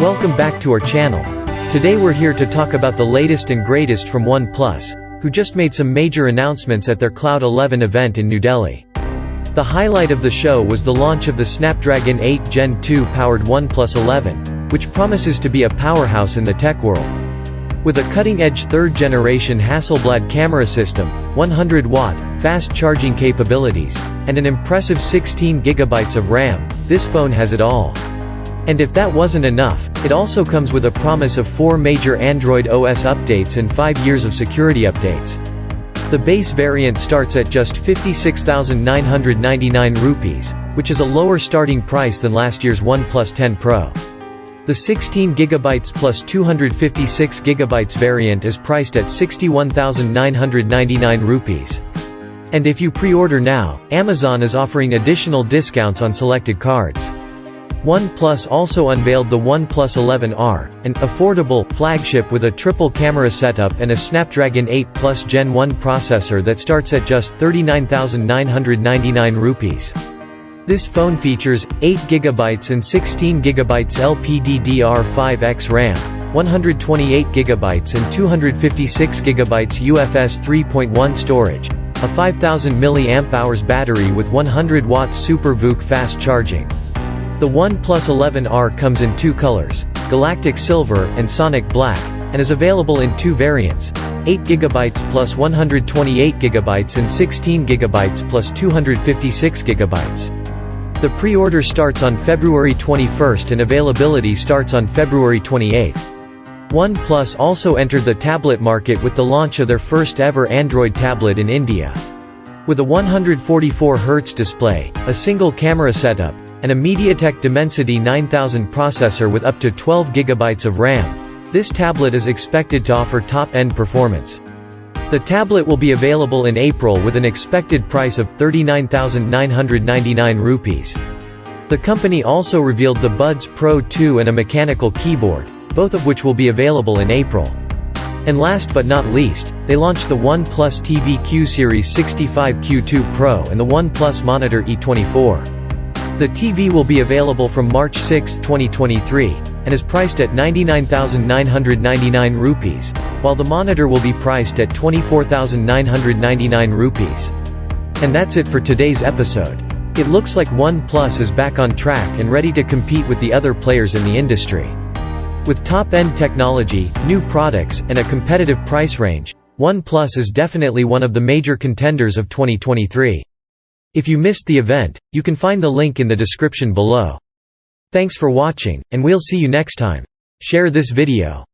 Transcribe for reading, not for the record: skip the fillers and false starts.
Welcome back to our channel. Today we're here to talk about the latest and greatest from OnePlus, who just made some major announcements at their Cloud 11 event in New Delhi. The highlight of the show was the launch of the Snapdragon 8 Gen 2 powered OnePlus 11, which promises to be a powerhouse in the tech world. With a cutting-edge third-generation Hasselblad camera system, 100-watt, fast-charging capabilities, and an impressive 16GB of RAM, this phone has it all. And if that wasn't enough, it also comes with a promise of 4 major Android OS updates and 5 years of security updates. The base variant starts at just 56,999 rupees, which is a lower starting price than last year's OnePlus 10 Pro. The 16GB plus 256GB variant is priced at 61,999 rupees. And if you pre-order now, Amazon is offering additional discounts on selected cards. OnePlus also unveiled the OnePlus 11R, an affordable flagship with a triple camera setup and a Snapdragon 8 Plus Gen 1 processor that starts at just 39,999 rupees. This phone features 8GB and 16GB LPDDR5X RAM, 128GB and 256GB UFS 3.1 storage, a 5000 mAh battery with 100-watt SuperVOOC fast charging. The OnePlus 11R comes in 2 colors, Galactic Silver and Sonic Black, and is available in 2 variants, 8GB plus 128GB and 16GB plus 256GB. The pre-order starts on February 21st and availability starts on February 28th. OnePlus also entered the tablet market with the launch of their first ever Android tablet in India. With a 144Hz display, a single camera setup, and a MediaTek Dimensity 9000 processor with up to 12GB of RAM, this tablet is expected to offer top-end performance. The tablet will be available in April with an expected price of 39,999 rupees. The company also revealed the Buds Pro 2 and a mechanical keyboard, both of which will be available in April. And last but not least, they launched the OnePlus TV Q Series 65Q2 Pro and the OnePlus Monitor E24. The TV will be available from March 6, 2023, and is priced at 99,999 rupees, while the monitor will be priced at 24,999 rupees. And that's it for today's episode. It looks like OnePlus is back on track and ready to compete with the other players in the industry. With top-end technology, new products, and a competitive price range, OnePlus is definitely one of the major contenders of 2023. If you missed the event, you can find the link in the description below. Thanks for watching, and we'll see you next time. Share this video.